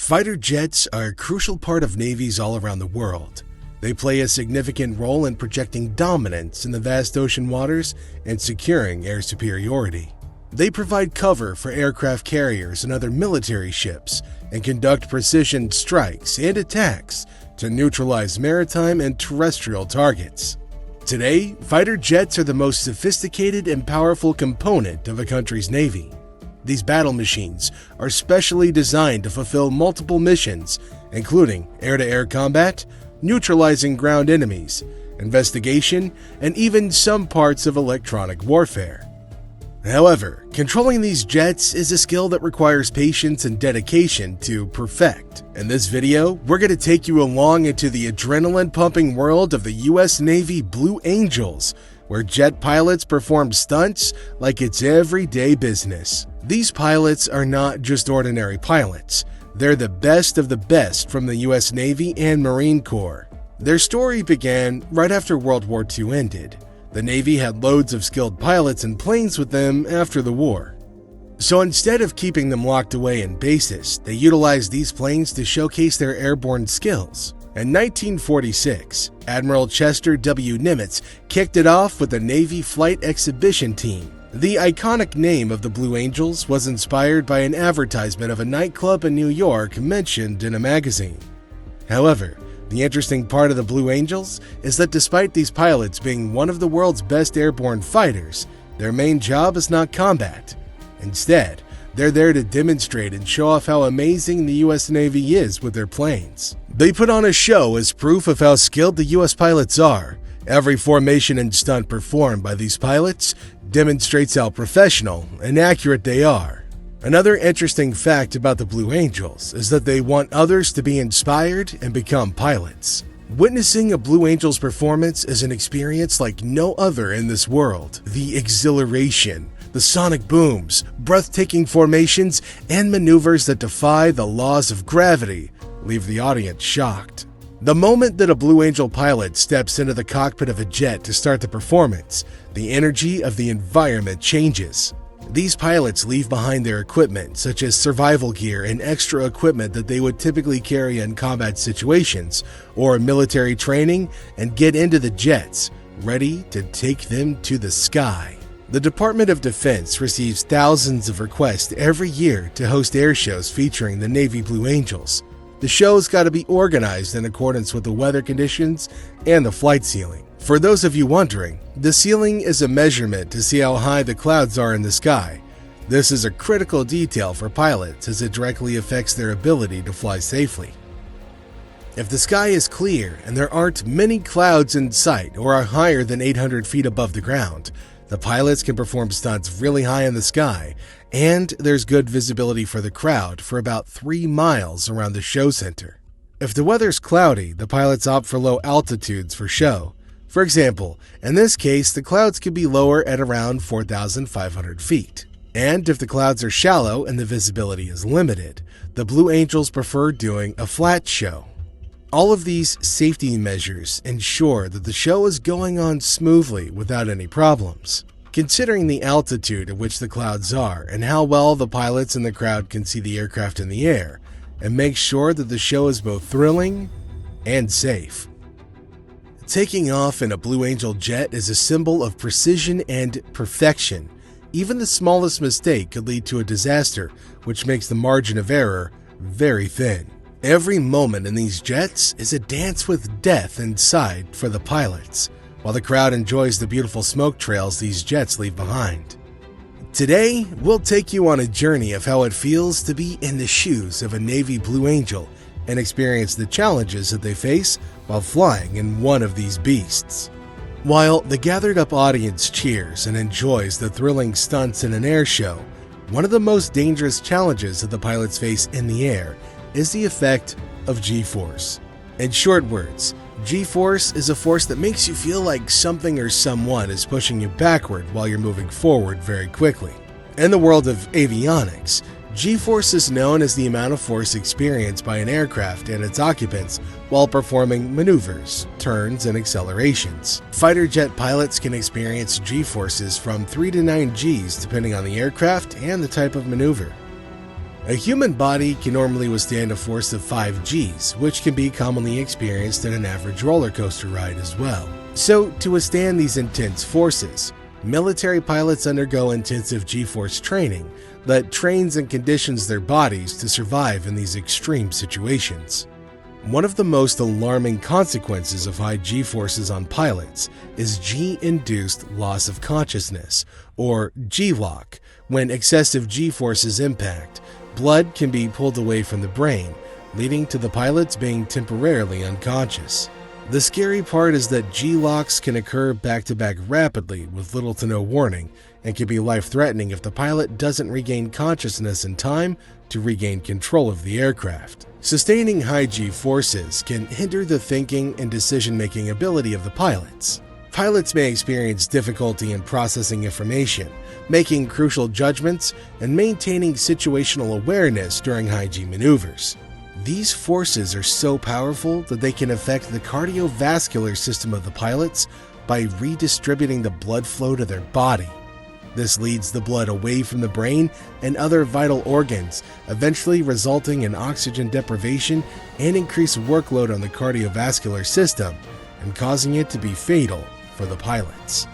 Fighter jets are a crucial part of navies all around the world. They play a significant role in projecting dominance in the vast ocean waters and securing air superiority. They provide cover for aircraft carriers and other military ships and conduct precision strikes and attacks to neutralize maritime and terrestrial targets. Today, fighter jets are the most sophisticated and powerful component of a country's navy. These battle machines are specially designed to fulfill multiple missions, including air-to-air combat, neutralizing ground enemies, investigation, and even some parts of electronic warfare. However, controlling these jets is a skill that requires patience and dedication to perfect. In this video, we're going to take you along into the adrenaline-pumping world of the US Navy Blue Angels, where jet pilots perform stunts like it's everyday business. These pilots are not just ordinary pilots. They're the best of the best from the US Navy and Marine Corps. Their story began right after World War II ended. The Navy had loads of skilled pilots and planes with them after the war. So instead of keeping them locked away in bases, they utilized these planes to showcase their airborne skills. In 1946, Admiral Chester W. Nimitz kicked it off with the Navy Flight Exhibition Team. The iconic name of the Blue Angels was inspired by an advertisement of a nightclub in New York mentioned in a magazine. However, the interesting part of the Blue Angels is that despite these pilots being one of the world's best airborne fighters, their main job is not combat. Instead, they're there to demonstrate and show off how amazing the US Navy is with their planes. They put on a show as proof of how skilled the US pilots are. Every formation and stunt performed by these pilots demonstrates how professional and accurate they are. Another interesting fact about the Blue Angels is that they want others to be inspired and become pilots. Witnessing a Blue Angels performance is an experience like no other in this world. The exhilaration, the sonic booms, breathtaking formations, and maneuvers that defy the laws of gravity leave the audience shocked. The moment that a Blue Angel pilot steps into the cockpit of a jet to start the performance, the energy of the environment changes. These pilots leave behind their equipment, such as survival gear and extra equipment that they would typically carry in combat situations or military training, and get into the jets, ready to take them to the sky. The Department of Defense receives thousands of requests every year to host air shows featuring the Navy Blue Angels. The show's got to be organized in accordance with the weather conditions and the flight ceiling. For those of you wondering, the ceiling is a measurement to see how high the clouds are in the sky. This is a critical detail for pilots as it directly affects their ability to fly safely. If the sky is clear and there aren't many clouds in sight or are higher than 800 feet above the ground, the pilots can perform stunts really high in the sky, and there's good visibility for the crowd for about 3 miles around the show center. If the weather's cloudy, the pilots opt for low altitudes for show. For example, in this case, the clouds could be lower at around 4,500 feet. And if the clouds are shallow and the visibility is limited, the Blue Angels prefer doing a flat show. All of these safety measures ensure that the show is going on smoothly without any problems. Considering the altitude at which the clouds are and how well the pilots and the crowd can see the aircraft in the air, and make sure that the show is both thrilling and safe. Taking off in a Blue Angel jet is a symbol of precision and perfection. Even the smallest mistake could lead to a disaster, which makes the margin of error very thin. Every moment in these jets is a dance with death inside for the pilots, while the crowd enjoys the beautiful smoke trails these jets leave behind. Today, we'll take you on a journey of how it feels to be in the shoes of a Navy Blue Angel and experience the challenges that they face while flying in one of these beasts. While the gathered-up audience cheers and enjoys the thrilling stunts in an air show, one of the most dangerous challenges that the pilots face in the air is the effect of G-Force. In short words, G-Force is a force that makes you feel like something or someone is pushing you backward while you're moving forward very quickly. In the world of avionics, G-Force is known as the amount of force experienced by an aircraft and its occupants while performing maneuvers, turns, and accelerations. Fighter jet pilots can experience G-forces from 3 to 9 Gs depending on the aircraft and the type of maneuver. A human body can normally withstand a force of 5 Gs, which can be commonly experienced in an average roller coaster ride as well. So, to withstand these intense forces, military pilots undergo intensive GForce training that trains and conditions their bodies to survive in these extreme situations. One of the most alarming consequences of high G-forces on pilots is G-induced loss of consciousness, or G-lock. When excessive G-forces impact, blood can be pulled away from the brain, leading to the pilots being temporarily unconscious. The scary part is that G-locks can occur back-to-back rapidly with little to no warning and can be life-threatening if the pilot doesn't regain consciousness in time to regain control of the aircraft. Sustaining high G-forces can hinder the thinking and decision-making ability of the pilots. Pilots may experience difficulty in processing information, making crucial judgments, and maintaining situational awareness during high G maneuvers. These forces are so powerful that they can affect the cardiovascular system of the pilots by redistributing the blood flow to their body. This leads the blood away from the brain and other vital organs, eventually resulting in oxygen deprivation and increased workload on the cardiovascular system, and causing it to be fatal for the pilots.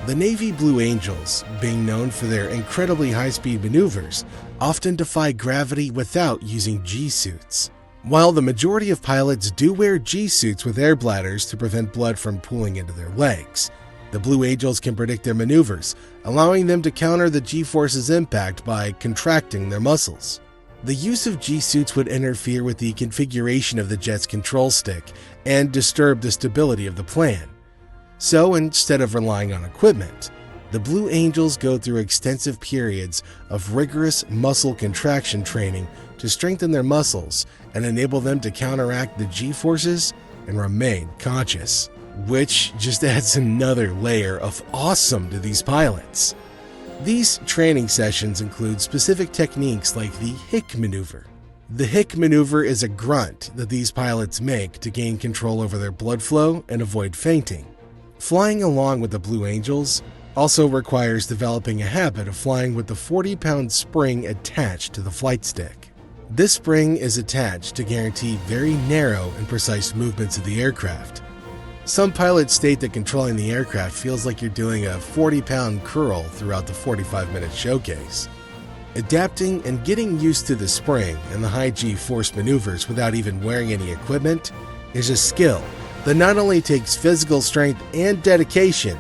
The Navy Blue Angels, being known for their incredibly high-speed maneuvers, often defy gravity without using G-suits. While the majority of pilots do wear G-suits with air bladders to prevent blood from pooling into their legs, the Blue Angels can predict their maneuvers, allowing them to counter the G-force's impact by contracting their muscles. The use of G-suits would interfere with the configuration of the jet's control stick and disturb the stability of the plane. So instead of relying on equipment, the Blue Angels go through extensive periods of rigorous muscle contraction training to strengthen their muscles and enable them to counteract the G-forces and remain conscious, which just adds another layer of awesome to these pilots. These training sessions include specific techniques like the Hick maneuver. The Hick maneuver is a grunt that these pilots make to gain control over their blood flow and avoid fainting. Flying along with the Blue Angels also requires developing a habit of flying with the 40-pound spring attached to the flight stick. This spring is attached to guarantee very narrow and precise movements of the aircraft. Some pilots state that controlling the aircraft feels like you're doing a 40-pound curl throughout the 45-minute showcase. Adapting and getting used to the spring and the high G-force maneuvers without even wearing any equipment is a skill that not only takes physical strength and dedication,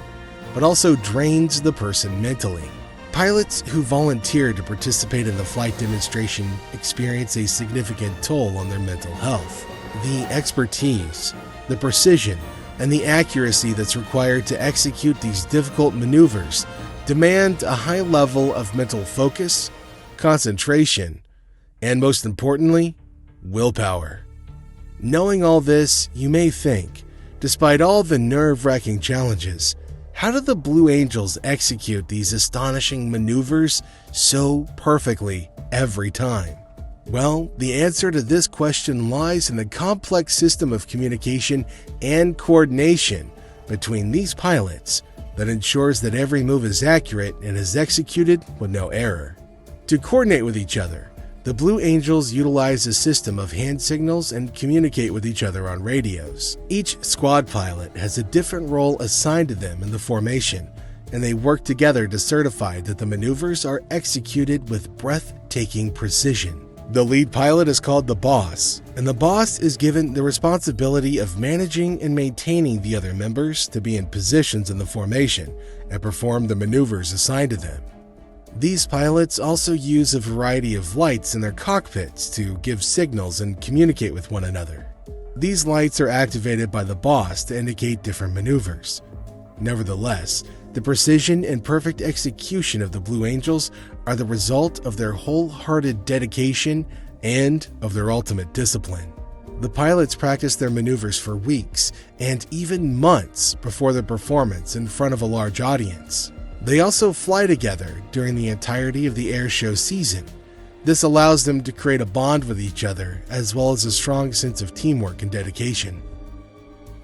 but also drains the person mentally. Pilots who volunteer to participate in the flight demonstration experience a significant toll on their mental health. The expertise, the precision, and the accuracy that's required to execute these difficult maneuvers demand a high level of mental focus, concentration, and most importantly, willpower. Knowing all this, you may think, despite all the nerve-wracking challenges, how do the Blue Angels execute these astonishing maneuvers so perfectly every time? Well, the answer to this question lies in the complex system of communication and coordination between these pilots that ensures that every move is accurate and is executed with no error. To coordinate with each other, the Blue Angels utilize a system of hand signals and communicate with each other on radios. Each squad pilot has a different role assigned to them in the formation, and they work together to certify that the maneuvers are executed with breathtaking precision. The lead pilot is called the boss, and the boss is given the responsibility of managing and maintaining the other members to be in positions in the formation and perform the maneuvers assigned to them. These pilots also use a variety of lights in their cockpits to give signals and communicate with one another. These lights are activated by the boss to indicate different maneuvers. Nevertheless, the precision and perfect execution of the Blue Angels are the result of their wholehearted dedication and of their ultimate discipline. The pilots practice their maneuvers for weeks and even months before their performance in front of a large audience. They also fly together during the entirety of the air show season. This allows them to create a bond with each other as well as a strong sense of teamwork and dedication.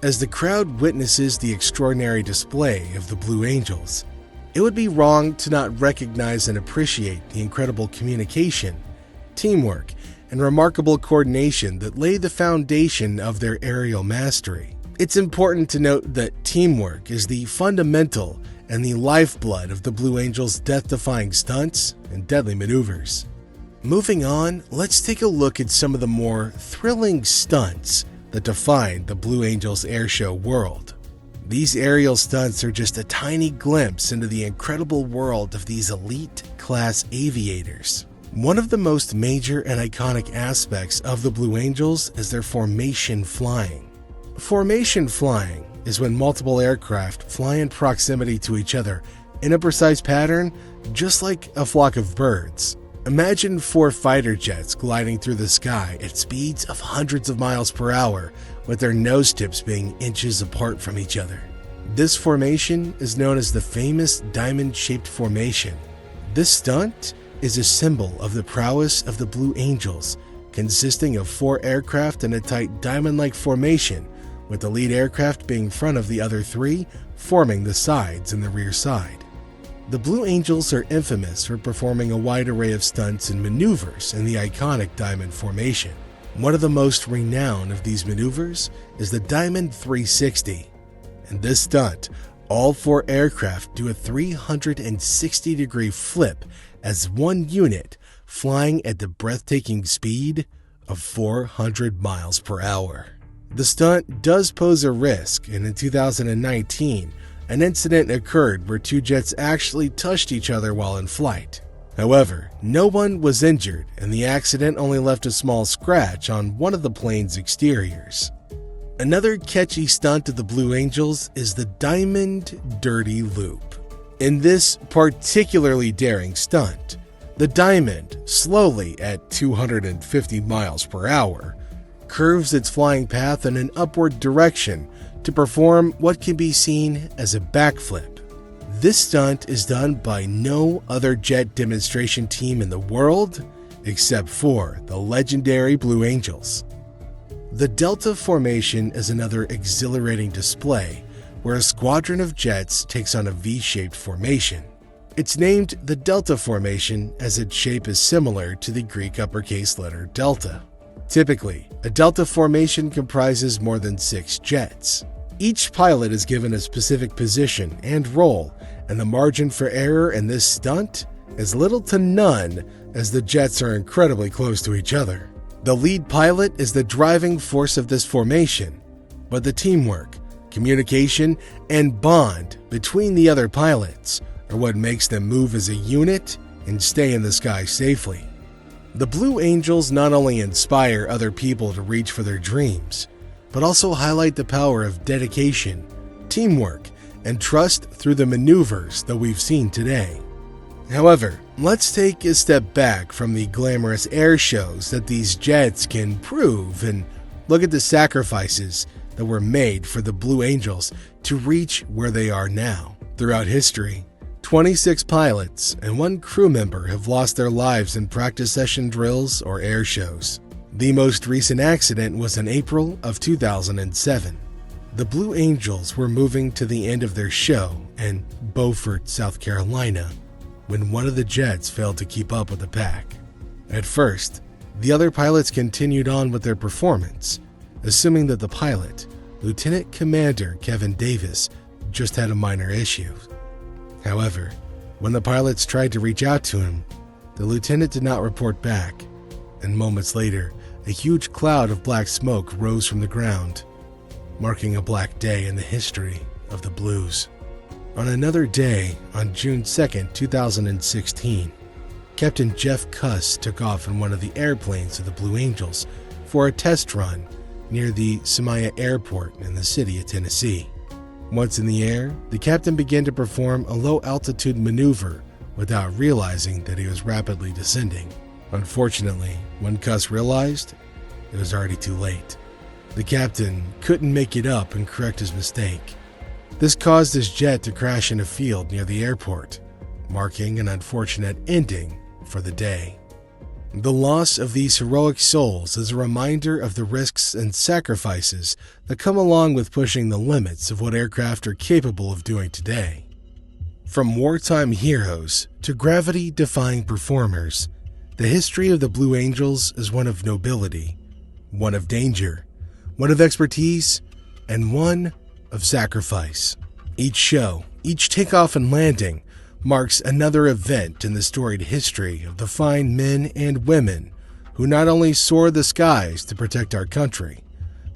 As the crowd witnesses the extraordinary display of the Blue Angels, It would be wrong to not recognize and appreciate the incredible communication, teamwork, and remarkable coordination that laid the foundation of their aerial mastery. It's important to note that teamwork is the fundamental and the lifeblood of the Blue Angels' death-defying stunts and deadly maneuvers. Moving on, let's take a look at some of the more thrilling stunts that define the Blue Angels airshow world. These aerial stunts are just a tiny glimpse into the incredible world of these elite-class aviators. One of the most major and iconic aspects of the Blue Angels is their formation flying. Formation flying is when multiple aircraft fly in proximity to each other in a precise pattern, just like a flock of birds. Imagine 4 fighter jets gliding through the sky at speeds of hundreds of miles per hour, with their nose tips being inches apart from each other. This formation is known as the famous diamond-shaped formation. This stunt is a symbol of the prowess of the Blue Angels, consisting of 4 aircraft in a tight diamond-like formation, with the lead aircraft being in front of the other 3, forming the sides and the rear side. The Blue Angels are infamous for performing a wide array of stunts and maneuvers in the iconic diamond formation. One of the most renowned of these maneuvers is the Diamond 360. In this stunt, all 4 aircraft do a 360-degree flip as one unit, flying at the breathtaking speed of 400 miles per hour. The stunt does pose a risk, and in 2019, an incident occurred where 2 jets actually touched each other while in flight. However, no one was injured, and the accident only left a small scratch on one of the plane's exteriors. Another catchy stunt of the Blue Angels is the Diamond Dirty Loop. In this particularly daring stunt, the Diamond, slowly at 250 miles per hour, curves its flying path in an upward direction to perform what can be seen as a backflip. This stunt is done by no other jet demonstration team in the world except for the legendary Blue Angels. The Delta formation is another exhilarating display where a squadron of jets takes on a V-shaped formation. It's named the Delta formation as its shape is similar to the Greek uppercase letter delta. Typically, a Delta formation comprises more than 6 jets. Each pilot is given a specific position and role, and the margin for error in this stunt is little to none as the jets are incredibly close to each other. The lead pilot is the driving force of this formation, but the teamwork, communication, and bond between the other pilots are what makes them move as a unit and stay in the sky safely. The Blue Angels not only inspire other people to reach for their dreams, but also highlight the power of dedication, teamwork, and trust through the maneuvers that we've seen today. However, let's take a step back from the glamorous air shows that these jets can prove and look at the sacrifices that were made for the Blue Angels to reach where they are now. Throughout history, 26 pilots and 1 crew member have lost their lives in practice session drills or air shows. The most recent accident was in April of 2007. The Blue Angels were moving to the end of their show in Beaufort, South Carolina, when one of the jets failed to keep up with the pack. At first, the other pilots continued on with their performance, assuming that the pilot, Lieutenant Commander Kevin Davis, just had a minor issue. However, when the pilots tried to reach out to him, the lieutenant did not report back, and moments later, a huge cloud of black smoke rose from the ground, marking a black day in the history of the Blues. On another day, on June 2, 2016, Captain Jeff Cuss took off in one of the airplanes of the Blue Angels for a test run near the Samaya Airport in the city of Tennessee. Once in the air, the captain began to perform a low-altitude maneuver without realizing that he was rapidly descending. Unfortunately, when Cuss realized, it was already too late. The captain couldn't make it up and correct his mistake. This caused his jet to crash in a field near the airport, marking an unfortunate ending for the day. The loss of these heroic souls is a reminder of the risks and sacrifices that come along with pushing the limits of what aircraft are capable of doing today. From wartime heroes to gravity-defying performers, the history of the Blue Angels is one of nobility, one of danger, one of expertise, and one of sacrifice. Each show, each takeoff and landing, marks another event in the storied history of the fine men and women who not only soar the skies to protect our country,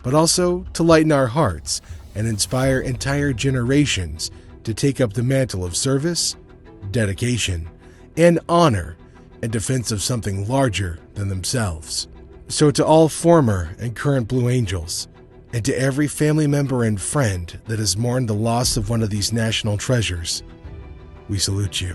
but also to lighten our hearts and inspire entire generations to take up the mantle of service, dedication, and honor in defense of something larger than themselves. So to all former and current Blue Angels, and to every family member and friend that has mourned the loss of one of these national treasures, we salute you.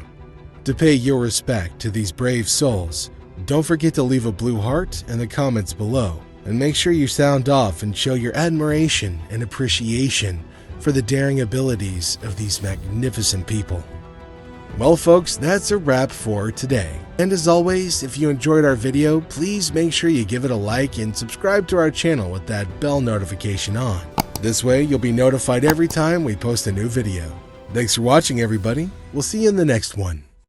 To pay your respect to these brave souls, don't forget to leave a blue heart in the comments below, and make sure you sound off and show your admiration and appreciation for the daring abilities of these magnificent people. Well folks, that's a wrap for today. And as always, if you enjoyed our video, please make sure you give it a like and subscribe to our channel with that bell notification on. This way you'll be notified every time we post a new video. Thanks for watching everybody. We'll see you in the next one.